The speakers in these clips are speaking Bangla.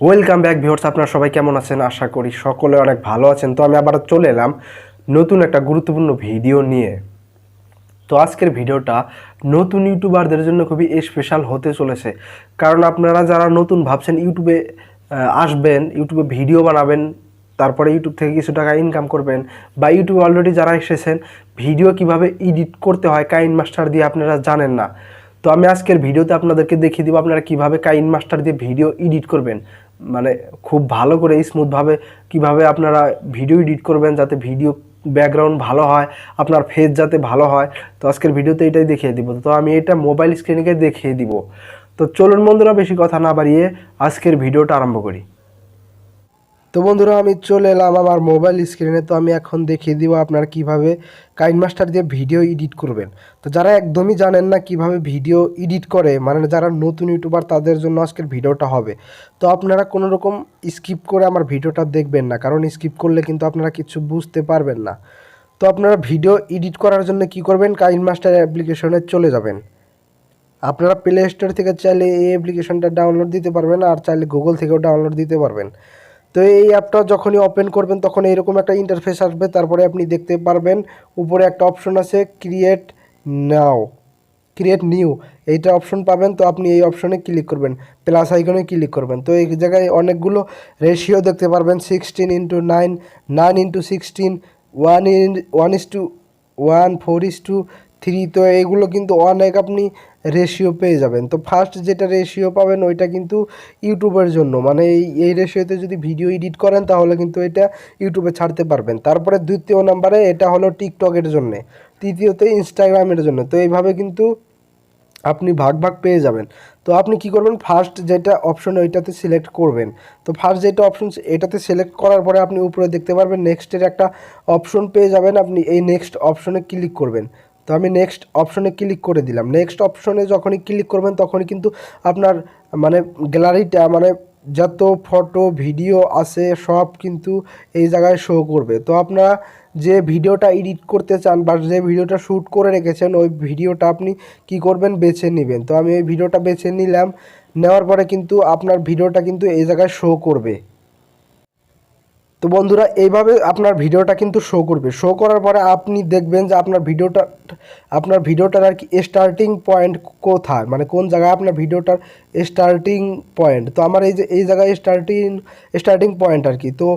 ওয়েলকাম ব্যাক ভিউয়ার্স, আপনারা সবাই কেমন আছেন? আশা করি সকলে অনেক ভালো আছেন। তো আমি আবার চলে এলাম নতুন একটা গুরুত্বপূর্ণ ভিডিও নিয়ে। তো আজকের ভিডিওটা নতুন ইউটিউবারদের জন্য খুবই স্পেশাল হতে চলেছে, কারণ আপনারা যারা নতুন ভাবছেন ইউটিউবে আসবেন, ইউটিউবে ভিডিও বানাবেন, তারপরে ইউটিউব থেকে কিছু টাকা ইনকাম করবেন, বা ইউটিউবে অলরেডি যারা এসেছেন ভিডিও কিভাবে এডিট করতে হয় কাইন মাস্টার দিয়ে আপনারা জানেন না। তো আমি আজকের ভিডিওতে আপনাদেরকে দেখিয়ে দিব আপনারা কিভাবে কাইন মাস্টার দিয়ে ভিডিও এডিট করবেন, মানে খুব ভালো করে স্মুথভাবে কিভাবে আপনারা ভিডিও এডিট করবেন যাতে ভিডিও ব্যাকগ্রাউন্ড ভালো হয়, আপনার ফেস যাতে ভালো হয়। তো আজকের ভিডিওতে এটাই দেখিয়ে দিব। তো আমি এটা মোবাইল স্ক্রিনে দেখিয়ে দিব। তো চলুন বন্ধুরা, বেশি কথা না বাড়িয়ে আজকের ভিডিওটা আরম্ভ করি। তো বন্ধুরা, আমি চলে এলাম আমার মোবাইল স্ক্রিনে। তো আমি এখন দেখিয়ে দিব আপনারা কিভাবে কাইন মাস্টার দিয়ে ভিডিও এডিট করবেন। তো যারা একদমই জানেন না কিভাবে ভিডিও এডিট করে, মানে যারা নতুন ইউটিউবার, তাদের জন্য আজকের ভিডিওটা হবে। তো আপনারা কোনো রকম স্কিপ করে আমার ভিডিওটা দেখবেন না, কারণ স্কিপ করলে কিন্তু আপনারা কিছু বুঝতে পারবেন না। তো আপনারা ভিডিও এডিট করার জন্য কি করবেন, কাইন মাস্টার অ্যাপ্লিকেশনে চলে যাবেন। আপনারা প্লে স্টোর থেকে চাইলে এই অ্যাপ্লিকেশনটা ডাউনলোড দিতে পারবেন, আর চাইলে গুগল থেকেও ডাউনলোড দিতে পারবেন। তো এই অ্যাপটা যখনই ওপেন করবেন তখন এইরকম একটা ইন্টারফেস আসবে। তারপরে আপনি দেখতে পারবেন উপরে একটা অপশন আছে ক্রিয়েট নিউ, এইটা অপশন পাবেন। তো আপনি এই অপশনে ক্লিক করবেন, প্লাস আইকনে ক্লিক করবেন। তো এই জায়গায় অনেকগুলো রেশিও দেখতে পারবেন, 16:9, 9:16, 1:1, 4:3। তো এইগুলো কিন্তু অনেক আপনি রেশিও পেয়ে যাবেন। তো ফার্স্ট যেটা রেশিও পাবেন ওইটা কিন্তু ইউটিউবের জন্য, মানে এই রেশিওতে যদি ভিডিও এডিট করেন তাহলে কিন্তু এটা ইউটিউবে ছাড়তে পারবেন। তারপরে দ্বিতীয় নম্বরে এটা হলো টিকটকের জন্য, তৃতীয়তে ইনস্টাগ্রামের জন্য। তো এইভাবে কিন্তু আপনি ভাগ ভাগ পেয়ে যাবেন। তো আপনি কি করবেন, ফার্স্ট যেটা অপশন ওইটাতে সিলেক্ট করবেন। তো ফার্স্ট যেটা অপশন এটাতে সিলেক্ট করার পরে আপনি উপরে দেখতে পারবেন নেক্সটের একটা অপশন পেয়ে যাবেন। আপনি এই নেক্সট অপশনে ক্লিক করবেন। তো আমি নেক্সট অপশনে ক্লিক করে দিলাম। নেক্সট অপশনে যখনই ক্লিক করবেন তখনই কিন্তু আপনার মানে গ্যালারিটা, মানে যত ফটো ভিডিও আছে সব কিন্তু এই জায়গায় শো করবে। তো আপনারা যে ভিডিওটা এডিট করতে চান বা যে ভিডিওটা শ্যুট করে রেখেছেন ওই ভিডিওটা আপনি কি করবেন, বেছে নেবেন। তো আমি এই ভিডিওটা বেছে নিলাম, নেওয়ার পরে কিন্তু আপনার ভিডিওটা কিন্তু এই জায়গায় শো করবে। তো বন্ধুরা, এইভাবে আপনার ভিডিওটা কিন্তু শো করবে। শো করার পরে আপনি দেখবেন যে আপনার ভিডিওটার আর কি স্টার্টিং পয়েন্ট কোথায়, মানে কোন জায়গায় আপনার ভিডিওটার স্টার্টিং পয়েন্ট। তো আমার এই যে এই জায়গায় স্টার্টিং পয়েন্ট আর কি। তো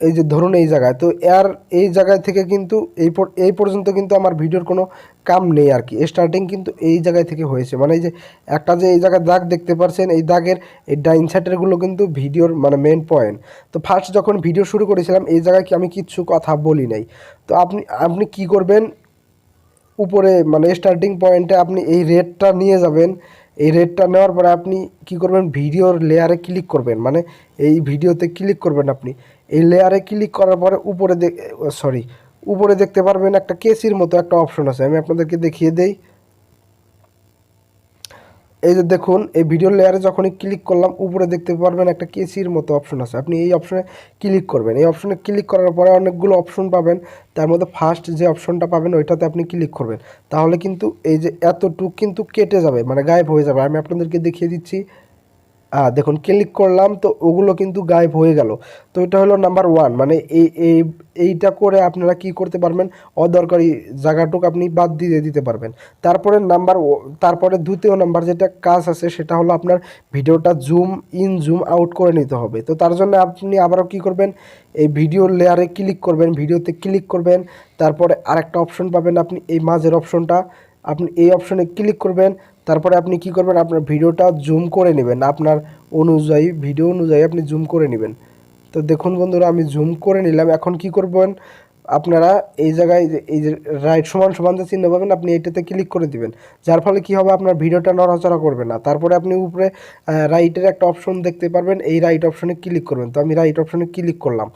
এই যে ধরুন এই জায়গায়, তো এই জায়গায় থেকে কিন্তু এই পর্যন্ত কিন্তু আমার ভিডিওর কোনো কাম নেই আর কি। স্টার্টিং কিন্তু এই জায়গায় থেকে হয়েছে, মানে এই যে একটা যে এই জায়গায় দাগ দেখতে পাচ্ছেন, এই দাগের এই ডাইন সাইডেরগুলো কিন্তু ভিডিওর মানে মেন পয়েন্ট। তো ফার্স্ট যখন ভিডিও শুরু করেছিলাম এই জায়গায় কি আমি কিচ্ছু কথা বলি নাই। তো আপনি কি করবেন, উপরে মানে স্টার্টিং পয়েন্টে আপনি এই রেডটা নিয়ে যাবেন। এই রেডটা নেওয়ার পরে আপনি কি করবেন, ভিডিওর লেয়ারে ক্লিক করবেন, মানে এই ভিডিওতে ক্লিক করবেন। আপনি এই লেয়ারে ক্লিক করার পরে উপরে দেখতে পারবেন একটা কেসির মতো একটা অপশন আছে। আমি আপনাদেরকে দেখিয়ে দেই। এই যে দেখুন, এই ভিডিও লেয়ারে যখনই ক্লিক করলাম উপরে দেখতে পারবেন একটা কেসির মতো অপশন আছে। আপনি এই অপশনে ক্লিক করবেন। এই অপশনে ক্লিক করার পরে অনেকগুলো অপশন পাবেন, তার মধ্যে ফার্স্ট যে অপশনটা পাবেন ওইটাতে আপনি ক্লিক করবেন। তাহলে কিন্তু এই যে এতটুক কিন্তু কেটে যাবে, মানে গায়েব হয়ে যাবে। আমি আপনাদেরকে দেখিয়ে দিচ্ছি। দেখুন ক্লিক করলাম তো ওগুলো কিন্তু গায়েব হয়ে গেল। তো এটা হলো নাম্বার ওয়ান, মানে এইটা করে আপনারা কি করতে পারবেন, অদরকারি জায়গাটুকু আপনি বাদ দিয়ে দিতে পারবেন। তারপরে দ্বিতীয় নাম্বার যেটা কাজ আছে সেটা হলো আপনার ভিডিওটা জুম ইন জুম আউট করে নিতে হবে। তো তার জন্য আপনি আবারও কি করবেন, এই ভিডিও লেয়ারে ক্লিক করবেন, ভিডিওতে ক্লিক করবেন। তারপরে আরেকটা অপশন পাবেন, আপনি এই মাঝের অপশনটা, আপনি এই অপশনে ক্লিক করবেন। তারপরে আপনি কি করবেন, আপনার ভিডিওটা জুম করে নেবেন, আপনার ভিডিও অনুযায়ী আপনি জুম করে নেবেন। তো দেখুন বন্ধুরা, আমি জুম করে নিলাম। এখন কি করবেন, আপনারা এই জায়গায় এই যে রাইট সমান সমান যে চিহ্ন পাবেন আপনি এইটাতে ক্লিক করে দিবেন। যার ফলে কি হবে, আপনার ভিডিওটা নড়াচড়া করবে না। তারপরে আপনি উপরে রাইটের একটা অপশন দেখতে পারবেন, এই রাইট অপশনে ক্লিক করবেন। তো আমি রাইট অপশনে ক্লিক করলাম।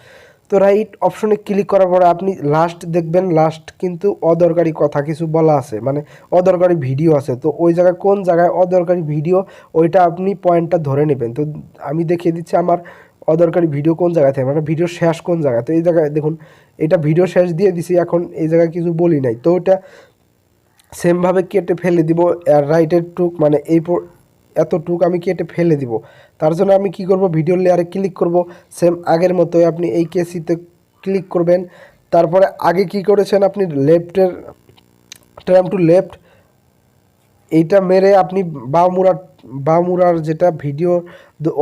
তো রাইট অপশনে ক্লিক করার পরে আপনি লাস্ট দেখবেন, লাস্ট কিন্তু অদরকারি কথা কিছু বলা আছে, মানে অদরকারি ভিডিও আছে। তো ওই জায়গায় কোন জায়গায় অদরকারি ভিডিও ওইটা আপনি পয়েন্টটা ধরে নেবেন। তো আমি দেখিয়ে দিচ্ছি আমার অদরকারি ভিডিও কোন জায়গায় থাকে, মানে ভিডিও শেষ কোন জায়গায়। তো এই জায়গায় দেখুন, এটা ভিডিও শেষ দিয়ে দিছি, এখন এই জায়গায় কিছু বলি নাই। তো ওটা সেমভাবে কেটে ফেলে দিব। আর রাইটের টুক মানে এতটুক আমি কেটে ফেলে দিব। তার জন্য আমি কি করব, ভিডিও লেয়ারে ক্লিক করব, সেম আগের মতোই আপনি এই কেসিতে ক্লিক করবেন। তারপরে আগে কি করেছেন আপনি লেফটের ট্রাম টু লেফট এইটা মেরে আপনি বামুরার যেটা ভিডিও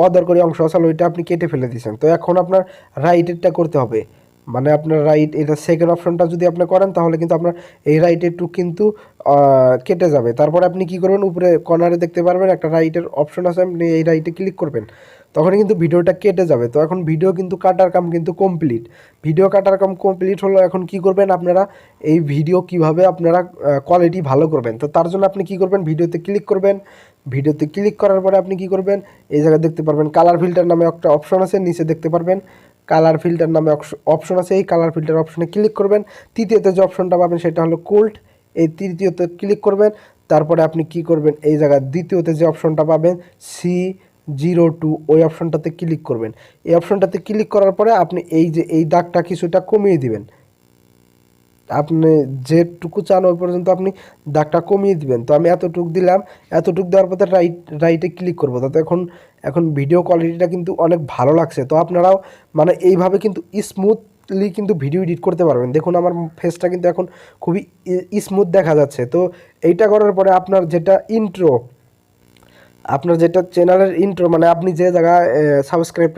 অদরকারি অংশ আসলে ওইটা আপনি কেটে ফেলে দিয়েছেন। তো এখন আপনার রাইটেরটা করতে হবে, মানে আপনার রাইট এটা সেকেন্ড অপশনটা যদি আপনি করেন তাহলে কিন্তু আপনার এই রাইটের টুক কিন্তু কেটে যাবে। তারপরে আপনি কি করবেন, উপরে কর্নারে দেখতে পারবেন একটা রাইটের অপশন আছে, আপনি এই রাইটে ক্লিক করবেন, তখন কিন্তু ভিডিওটা কেটে যাবে। তো এখন ভিডিও কিন্তু কাটার কাম কিন্তু কমপ্লিট, ভিডিও কাটার কাম কমপ্লিট হলো। এখন কি করবেন আপনারা, এই ভিডিও কিভাবে আপনারা কোয়ালিটি ভালো করবেন, তো তার জন্য আপনি কি করবেন, ভিডিওতে ক্লিক করবেন। ভিডিওতে ক্লিক করার পরে আপনি কি করবেন, এই জায়গায় দেখতে পারবেন কালার ফিল্টার নামে একটা অপশন আছে, নিচে দেখতে পারবেন কালার ফিল্টার নামে অপশন আছে, এই কালার ফিল্টার অপশনে ক্লিক করবেন। তৃতীয়তে যে অপশনটা পাবেন সেটা হলো কোল্ড, এই তৃতীয়তে ক্লিক করবেন। তারপরে আপনি কি করবেন, এই জায়গায় দ্বিতীয়তে যে অপশনটা পাবেন C02 ওই অপশনটাতে ক্লিক করবেন। এই অপশনটাতে ক্লিক করার পরে আপনি এই যে এই দাগটা কিছুটা কমিয়ে দিবেন, আপনি যেটুকু চান ওই পর্যন্ত আপনি দাগটা কমিয়ে দিবেন। তো আমি এতটুকু দিলাম, এতটুকু দেওয়ার পরে রাইটে ক্লিক করবো। তো এখন ভিডিও কোয়ালিটিটা কিন্তু অনেক ভালো লাগছে। তো আপনারাও মানে এইভাবে কিন্তু স্মুথলি কিন্তু ভিডিও এডিট করতে পারবেন। দেখুন আমার ফেসটা কিন্তু এখন খুবই স্মুথ দেখা যাচ্ছে। তো এইটা করার পরে আপনার যেটা ইন্ট্রো, আপনার যেটা চ্যানেলের ইন্ট্রো, মানে আপনি যে জায়গায় সাবস্ক্রাইব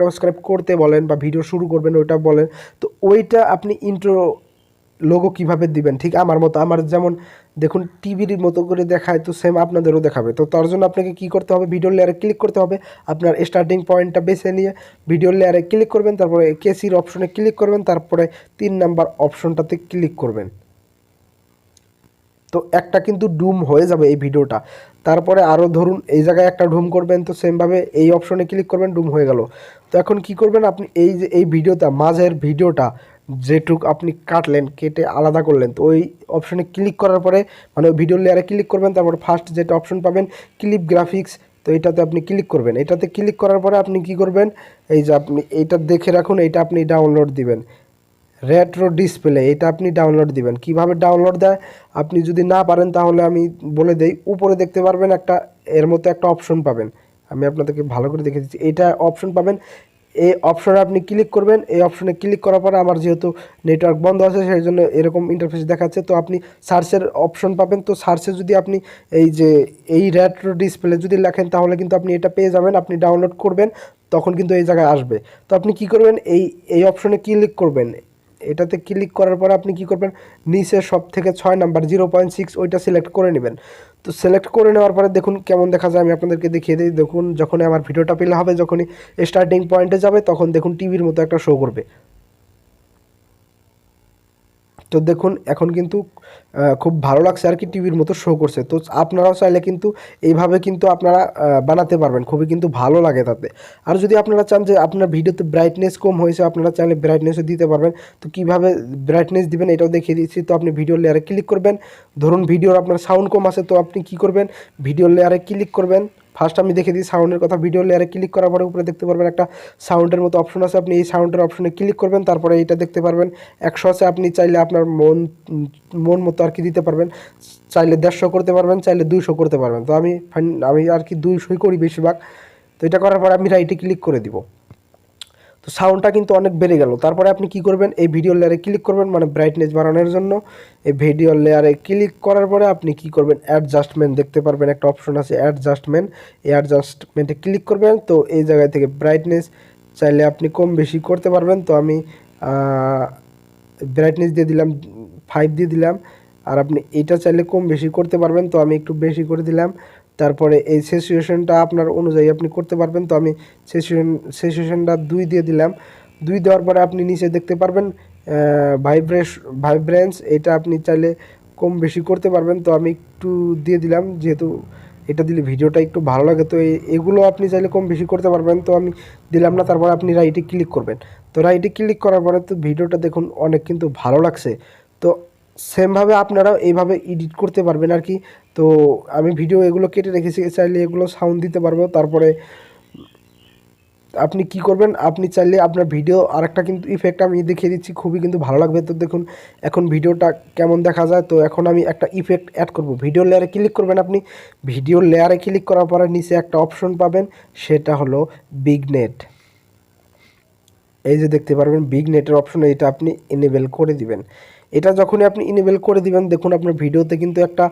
করতে বলেন বা ভিডিও শুরু করবেন ওইটা বলেন, তো ওইটা আপনি ইন্ট্রো লোগো কিভাবে দিবেন, ঠিক আমার মতো, আমার যেমন দেখুন টিভির মতো করে দেখায়, তো সেম আপনাদেরও দেখাবে। তো তার জন্য আপনাকে কি করতে হবে, ভিডিও লেয়ারে ক্লিক করতে হবে, আপনার স্টার্টিং পয়েন্টটা বেছে নিয়ে ভিডিও লেয়ারে ক্লিক করবেন, তারপরে কেসির অপশনে ক্লিক করবেন, তারপরে 3 নাম্বার অপশনটাতে ক্লিক করবেন। তো একটা কিন্তু ডুম হয়ে যাবে এই ভিডিওটা। তারপরে আরও ধরুন এই জায়গায় একটা ডুম করবেন, তো সেমভাবে এই অপশনে ক্লিক করবেন, ডুম হয়ে গেল। তো এখন কি করবেন আপনি, এই যে এই ভিডিওটা মাঝের ভিডিওটা যেটুক আপনি কাটলেন, কেটে আলাদা করলেন, তো ওই অপশনে ক্লিক করার পরে মানে ওই ভিডিও লেয়ারে ক্লিক করবেন, তারপর ফার্স্ট যেটা অপশন পাবেন ক্লিপ গ্রাফিক্স, তো এটাতে আপনি ক্লিক করবেন। এটাতে ক্লিক করার পরে আপনি কি করবেন, এই যে আপনি এইটা দেখে রাখুন, এইটা আপনি ডাউনলোড দিবেন, রেট্রো ডিসপ্লে, এটা আপনি ডাউনলোড দিবেন। কিভাবে ডাউনলোড দেয় আপনি যদি না পারেন তাহলে আমি বলে দেই, উপরে দেখতে পারবেন একটা এর মতো একটা অপশন পাবেন, আমি আপনাদেরকে ভালো করে দেখে দিচ্ছি, এইটা অপশন পাবেন, এই অপশনে আপনি ক্লিক করবেন। এই অপশনে ক্লিক করার পরে আমার যেহেতু নেটওয়ার্ক বন্ধ আছে সেই জন্য এরকম ইন্টারফেস দেখাচ্ছে। তো আপনি সার্চের অপশন পাবেন, তো সার্চে যদি আপনি এই যে এই রেট্রো ডিসপ্লে যদি লেখেন তাহলে কিন্তু আপনি এটা পেয়ে যাবেন, আপনি ডাউনলোড করবেন তখন কিন্তু এই জায়গায় আসবে। তো আপনি কি করবেন, এই অপশনে ক্লিক করবেন, এটাতে ক্লিক করার পর আপনি কি করবেন, নিচে সব থেকে 6 নাম্বার 0.6 ওইটা সিলেক্ট করে নেবেন। তো সিলেক্ট করে নেওয়ার পরে দেখুন কেমন দেখা যায়, আমি আপনাদেরকে দেখিয়ে দিই। দেখুন যখনই আমার ভিডিওটা প্লে হবে, যখনই স্টার্টিং পয়েন্টে যাবে তখন দেখুন টিভির মতো একটা শো করবে। তো দেখুন এখন কিন্তু খুব ভালো লাগছে আর কি, টিভির মতো শো করছে। তো আপনারাও চাইলে কিন্তু এইভাবে কিন্তু আপনারা বানাতে পারবেন, খুবই কিন্তু ভালো লাগে তাতে। আর যদি আপনারা চান যে আপনার ভিডিওতে ব্রাইটনেস কম হয়েছে, আপনারা চাইলে ব্রাইটনেসও দিতে পারবেন। তো কীভাবে ব্রাইটনেস দিবেন এটাও দেখিয়ে দিচ্ছি। তো আপনি ভিডিও লেয়ারে ক্লিক করবেন, ধরুন ভিডিওর আপনার সাউন্ড কম আছে, তো আপনি কি করবেন, ভিডিও লেয়ারে ক্লিক করবেন। ফার্স্ট আমি দেখে দিই সাউন্ডের কথা, ভিডিও লেয়ারে ক্লিক করার পরে উপরে দেখতে পারবেন একটা সাউন্ডের মতো অপশন আছে, আপনি এই সাউন্ডের অপশনে ক্লিক করবেন। তারপরে এইটা দেখতে পারবেন 100 আছে, আপনি চাইলে আপনার মন মতো আর কি দিতে পারবেন, চাইলে 150 করতে পারবেন, চাইলে 200 করতে পারবেন। তো আমি আর কি 200 করি বেশিরভাগ। তো এটা করার পরে আমি রাইটে ক্লিক করে দিব, তো সাউন্ডটা কিন্তু অনেক বেড়ে গেল। তারপরে আপনি কি করবেন, এই ভিডিও লেয়ারে ক্লিক করবেন, মানে ব্রাইটনেস বাড়ানোর জন্য। এই ভিডিও লেয়ারে ক্লিক করার পরে আপনি কি করবেন, অ্যাডজাস্টমেন্ট দেখতে পারবেন একটা অপশন আছে অ্যাডজাস্টমেন্ট, এই অ্যাডজাস্টমেন্টে ক্লিক করবেন। তো এই জায়গায় থেকে ব্রাইটনেস চাইলে আপনি কম বেশি করতে পারবেন। তো আমি ব্রাইটনেস দিয়ে দিলাম 5 দিয়ে দিলাম, আর আপনি এটা চাইলে কম বেশি করতে পারবেন। তো আমি একটু বেশি করে দিলাম। তারপরে এই স্যাচুরেশনটা আপনার অনুযায়ী আপনি করতে পারবেন। তো আমি স্যাচুরেশনটা 2 দিয়ে দিলাম। 2 দেওয়ার পরে আপনি নিচে দেখতে পারবেন ভাইব্রেন্স, এটা আপনি চাইলে কম বেশি করতে পারবেন। তো আমি একটু দিয়ে দিলাম, যেহেতু এটা দিলে ভিডিওটা একটু ভালো লাগে। তো এগুলো আপনি চাইলে কম বেশি করতে পারবেন, তো আমি দিলাম না। তারপর আপনি রাইটে ক্লিক করবেন। তো রাইটে ক্লিক করার পরে তো ভিডিওটা দেখুন অনেক কিন্তু ভালো লাগছে। তো সেমভাবে আপনারাও এইভাবে এডিট করতে পারবেন আর কি। তো আমি ভিডিও এগুলো কেটে রেখেছি, চাইলে এগুলো সাউন্ড দিতে পারবো। তারপরে আপনি কি করবেন, আপনি চাইলে আপনার ভিডিও আরেকটা কিন্তু ইফেক্ট আমি দেখিয়ে দিচ্ছি, খুবই কিন্তু ভালো লাগবে। তো দেখুন এখন ভিডিওটা কেমন দেখা যায়। তো এখন আমি একটা ইফেক্ট অ্যাড করব। ভিডিও লেয়ারে ক্লিক করবেন আপনি। ভিডিও লেয়ারে ক্লিক করার পরে নিচে একটা অপশন পাবেন, সেটা হলো বিগ নেট। এই যে দেখতে পারবেন বিগ নেটের অপশন, এটা আপনি এনেবেল করে দিবেন। এটা যখনই আপনি এনেবেল করে দিবেন, দেখুন আপনার ভিডিওতে কিন্তু একটা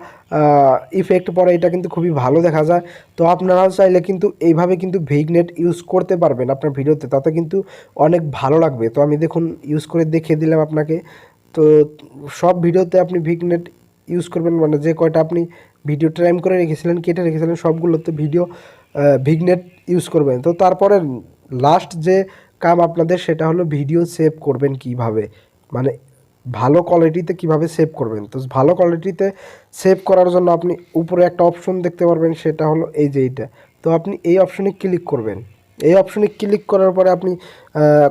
ইফেক্ট পড়ে, এটা কিন্তু খুবই ভালো দেখা যায়। তো আপনারাও চাইলে কিন্তু এইভাবে কিন্তু বিগ নেট ইউজ করতে পারবেন আপনার ভিডিওতে, তাতে কিন্তু অনেক ভালো লাগবে। তো আমি দেখুন ইউজ করে দেখিয়ে দিলাম আপনাকে। তো সব ভিডিওতে আপনি বিগ নেট ইউজ করবেন, মানে যে কয়টা আপনি ভিডিও টাইম করে রেখেছিলেন, কেটে রেখেছিলেন, সবগুলোতে ভিডিও বিগ নেট ইউজ করবেন। তো তারপরে লাস্ট যে কাম আপনাদের, সেটা হলো ভিডিও সেভ করবেন কিভাবে, মানে ভালো কোয়ালিটিতে কিভাবে সেভ করবেন। তো ভালো কোয়ালিটিতে সেভ করার জন্য আপনি উপরে একটা অপশন দেখতে পারবেন, সেটা হলো এই যে এইটা। তো আপনি এই অপশনে ক্লিক করবেন। এই অপশনে ক্লিক করার পরে আপনি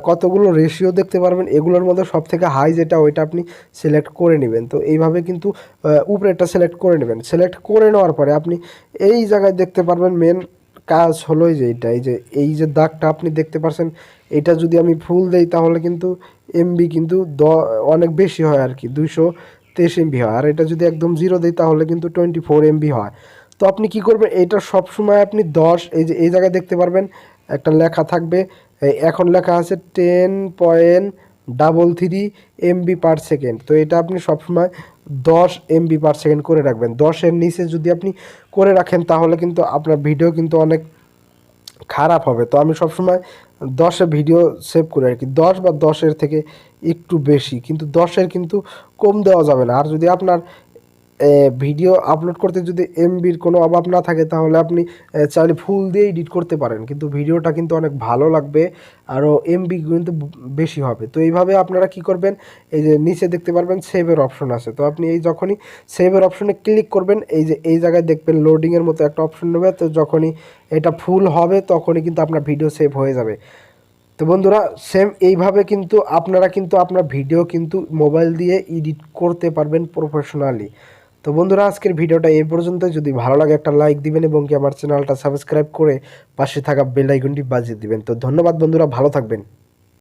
কতগুলো রেশিও দেখতে পারবেন, এগুলোর মধ্যে সব থেকে হাই যেটা ওইটা আপনি সিলেক্ট করে নেবেন। তো এইভাবে কিন্তু উপরেরটা সিলেক্ট করে নেবেন। সিলেক্ট করে নেওয়ার পরে আপনি এই জায়গায় দেখতে পারবেন মেন কাজ হলো এই যে এইটা, এই যে দাগটা আপনি দেখতে পাচ্ছেন, এটা যদি আমি ফুল দেই তাহলে কিন্তু এমবি কিন্তু অনেক বেশি হয় আর কি, 223 এমবি হয়। আর এটা যদি একদম জিরো দিই তাহলে কিন্তু 24 এমবি হয়। তো আপনি কি করবেন, এটা সবসময় আপনি 10, এই যে এই জায়গায় দেখতে পারবেন একটা লেখা থাকবে, এখন লেখা আছে 10.33 এমবি পার সেকেন্ড। তো এটা আপনি সবসময় 10 এমবি পার সেকেন্ড করে রাখবেন। 10-এর নিচে যদি আপনি করে রাখেন তাহলে কিন্তু আপনার ভিডিও কিন্তু অনেক খারাপ হবে। তো আমি সবসময় 10-এ ভিডিও সেভ করি আর কি, 10 বা 10-এর থেকে একটু বেশি, কিন্তু 10-এর কিন্তু কম দেওয়া যাবে না। আর যদি আপনার ভিডিও আপলোড করতে যদি এমবির কোনো অভাব না থাকে তাহলে আপনি চাইলে ফুল দিয়ে এডিট করতে পারেন, কিন্তু ভিডিওটা কিন্তু অনেক ভালো লাগবে, আরও এমবি কিন্তু বেশি হবে। তো এইভাবে আপনারা কি করবেন, এই যে নিচে দেখতে পারবেন সেভের অপশন আছে। তো আপনি এই যখনই সেভের অপশনে ক্লিক করবেন, এই যে এই জায়গায় দেখবেন লোডিংয়ের মতো একটা অপশন নেবে। তো যখনই এটা ফুল হবে তখনই কিন্তু আপনার ভিডিও সেভ হয়ে যাবে। তো বন্ধুরা সেম এইভাবে কিন্তু আপনারা কিন্তু আপনার ভিডিও কিন্তু মোবাইল দিয়ে এডিট করতে পারবেন প্রফেশনালি। তো বন্ধুরা আজকের ভিডিওটা এই পর্যন্ত। যদি ভালো লাগে একটা লাইক দিবেন এবং কি আমার চ্যানেলটা সাবস্ক্রাইব করে পাশে থাকা বেল আইকনটি বাজিয়ে দিবেন। তো ধন্যবাদ বন্ধুরা, ভালো থাকবেন।